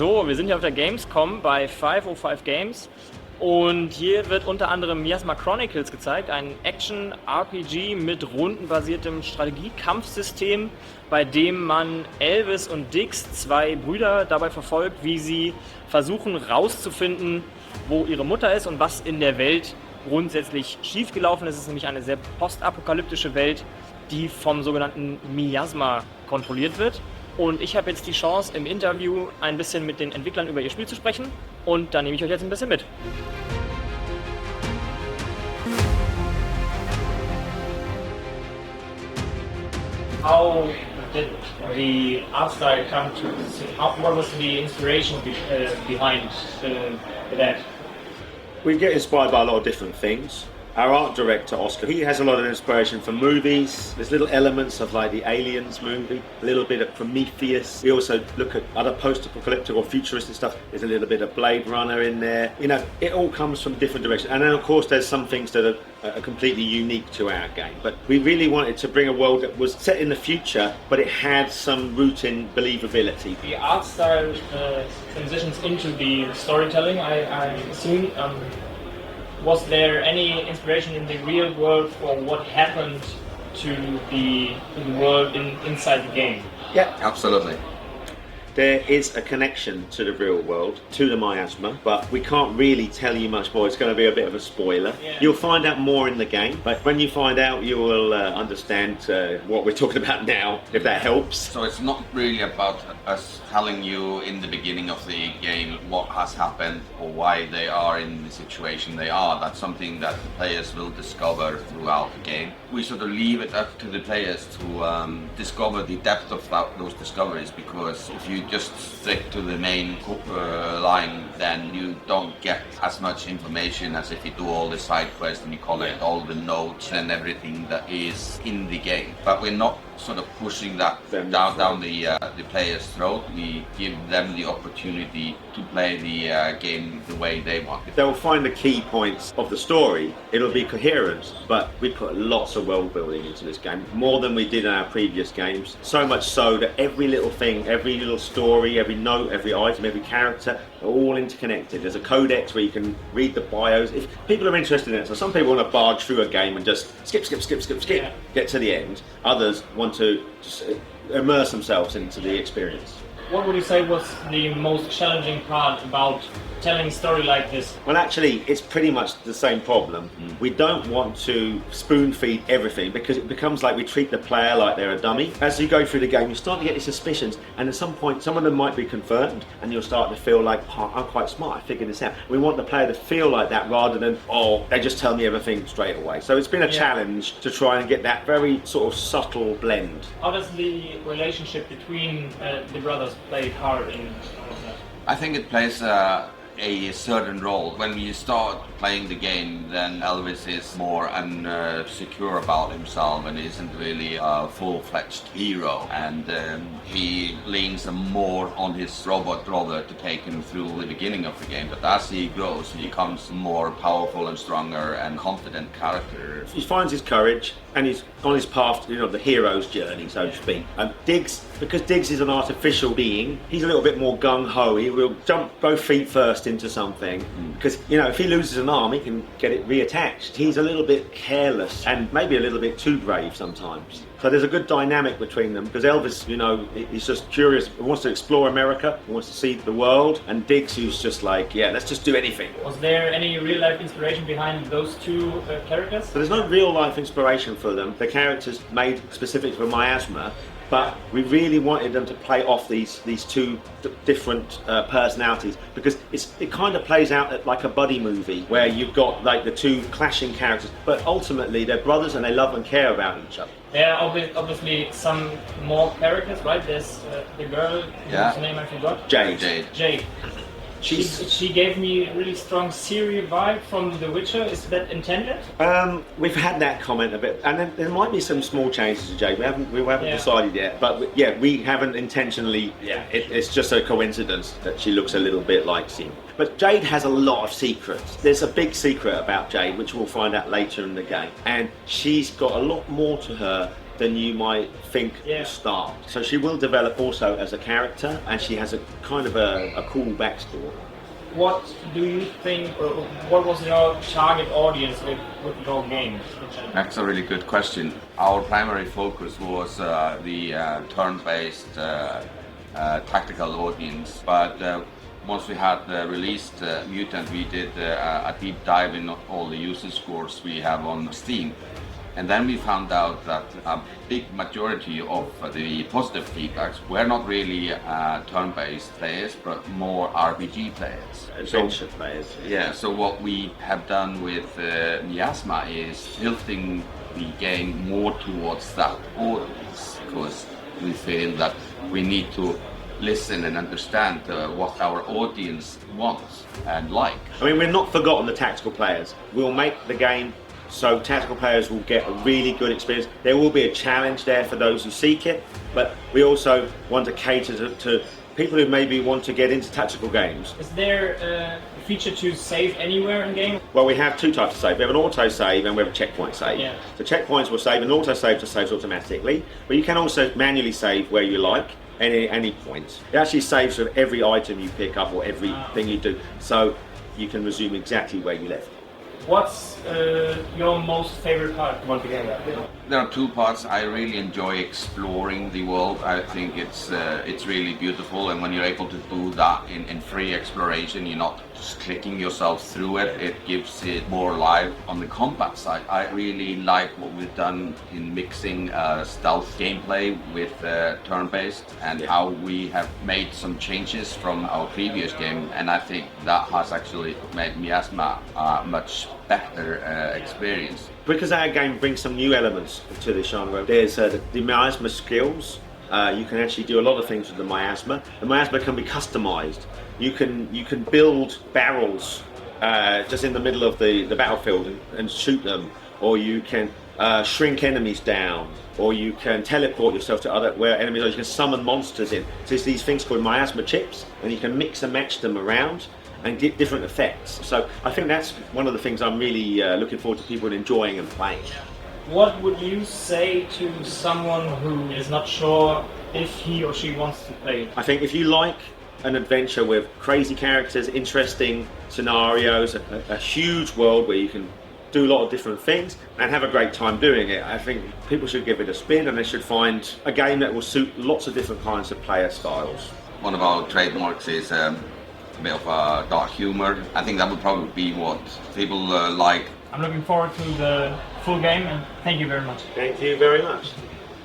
So, wir sind hier auf der Gamescom bei 505 Games und hier wird unter anderem Miasma Chronicles gezeigt, ein Action-RPG mit rundenbasiertem Strategie-Kampfsystem, bei dem man Elvis und Dix, zwei Brüder, dabei verfolgt, wie sie versuchen rauszufinden, wo ihre Mutter ist und was in der Welt grundsätzlich schiefgelaufen ist. Es ist nämlich eine sehr postapokalyptische Welt, die vom sogenannten Miasma kontrolliert wird. Und ich habe jetzt die Chance, im Interview ein bisschen mit den Entwicklern über ihr Spiel zu sprechen. Und da nehme ich euch jetzt ein bisschen mit. How did the art style come to? What was the inspiration behind that? We get inspired by a lot of different things. Our art director, Oscar, he has a lot of inspiration from movies. There's little elements of like the Aliens movie, a little bit of Prometheus. We also look at other post-apocalyptic or futuristic stuff. There's a little bit of Blade Runner in there. You know, it all comes from different directions. And then of course there's some things that are completely unique to our game. But we really wanted to bring a world that was set in the future, but it had some root in believability. The art style transitions into the storytelling, I assume. Was there any inspiration in the real world for what happened to the world inside the game? Yeah, absolutely. There is a connection to the real world, to the Miasma, but we can't really tell you much more. It's going to be a bit of a spoiler. Yeah. You'll find out more in the game, but when you find out, you will understand what we're talking about now, if that helps. So it's not really about us telling you in the beginning of the game what has happened or why they are in the situation they are. That's something that the players will discover throughout the game. We sort of leave it up to the players to discover the depth of those discoveries, because if you just stick to the main line, then you don't get as much information as if you do all the side quests and you collect all the notes and everything that is in the game. But we're not sort of pushing that down the player's throat. We give them the opportunity to play the game the way they want. They'll find the key points of the story. It'll be coherent, but we put lots of world building into this game, more than we did in our previous games. So much so that every little thing, every little story, every note, every item, every character are all interconnected. There's a codex where you can read the bios. If people are interested in it, so some people want to barge through a game and just skip, Yeah. get to the end. Others want to just immerse themselves into the experience. What would you say was the most challenging part about telling a story like this? Well, actually, it's pretty much the same problem. We don't want to spoon feed everything, because it becomes like we treat the player like they're a dummy. As you go through the game, you start to get these suspicions, and at some point, some of them might be confirmed, and you'll start to feel like, oh, I'm quite smart, I figured this out. We want the player to feel like that rather than, oh, they just tell me everything straight away. So it's been a challenge to try and get that very sort of subtle blend. How does the relationship between the brothers play a part in all of that? I think it plays a certain role. When you start playing the game, then Elvis is more unsecure about himself and isn't really a full-fledged hero, and he leans more on his robot brother to take him through the beginning of the game. But as he grows, he becomes a more powerful and stronger and confident character. He finds his courage and he's on his path to, the hero's journey, so to speak. And Diggs, because Diggs is an artificial being, he's a little bit more gung-ho. He will jump both feet first into something, because, if he loses an arm, he can get it reattached. He's a little bit careless and maybe a little bit too brave sometimes. So there's a good dynamic between them, because Elvis, he's just curious, he wants to explore America, he wants to see the world, and Diggs, who's just like, yeah, let's just do anything. Was there any real-life inspiration behind those two characters? So there's no real-life inspiration for them. The characters made specific for Miasma, but we really wanted them to play off these two different personalities, because it kind of plays out like a buddy movie where you've got like the two clashing characters, but ultimately they're brothers and they love and care about each other. There are obviously some more characters, right? There's the girl, whose name I forgot. Jade. She gave me a really strong Siri vibe from The Witcher. Is that intended? We've had that comment a bit, and there might be some small changes to Jade. We haven't decided yet, but we haven't intentionally. Yeah, it's just a coincidence that she looks a little bit like Siri. But Jade has a lot of secrets. There's a big secret about Jade, which we'll find out later in the game, and she's got a lot more to her than you might think at the start. So she will develop also as a character, and she has a kind of a cool backstory. What do you think, or what was your target audience with your game? That's a really good question. Our primary focus was the turn-based tactical audience, but once we had released Mutant, we did a deep dive in all the user scores we have on Steam. And then we found out that a big majority of the positive feedbacks were not really turn-based players, but more RPG players. Adventure players. Yeah, so what we have done with Miasma is tilting the game more towards that audience, because we feel that we need to listen and understand what our audience wants and like. I mean, we've not forgotten the tactical players. We'll make the game so tactical players will get a really good experience. There will be a challenge there for those who seek it, but we also want to cater to people who maybe want to get into tactical games. Is there a feature to save anywhere in game? Well, we have two types of save. We have an auto save and we have a checkpoint save. Yeah. So checkpoints will save, and auto save just saves automatically, but you can also manually save where you like. Any point. It actually saves with every item you pick up or everything you do, so you can resume exactly where you left. What's your most favorite part once again? There are two parts. I really enjoy exploring the world. I think it's really beautiful, and when you're able to do that in free exploration, you're not just clicking yourself through it. It gives it more life. On the combat side, I really like what we've done in mixing stealth gameplay with turn-based, and how we have made some changes from our previous game, and I think that has actually made Miasma much better experience. Because our game brings some new elements to the genre. There's the miasma skills. You can actually do a lot of things with the miasma. The miasma can be customized. You can build barrels just in the middle of the battlefield and shoot them, or you can shrink enemies down, or you can teleport yourself to other where enemies are. You can summon monsters in. So there's these things called miasma chips, and you can mix and match them around and get different effects. So I think that's one of the things I'm really looking forward to people enjoying and playing. What would you say to someone who is not sure if he or she wants to play? I think if you like an adventure with crazy characters, interesting scenarios, a huge world where you can do a lot of different things and have a great time doing it, I think people should give it a spin, and they should find a game that will suit lots of different kinds of player styles. One of our trademarks is a bit of dark humor. I think that would probably be what people like. I'm looking forward to the full game, and thank you very much. Thank you very much.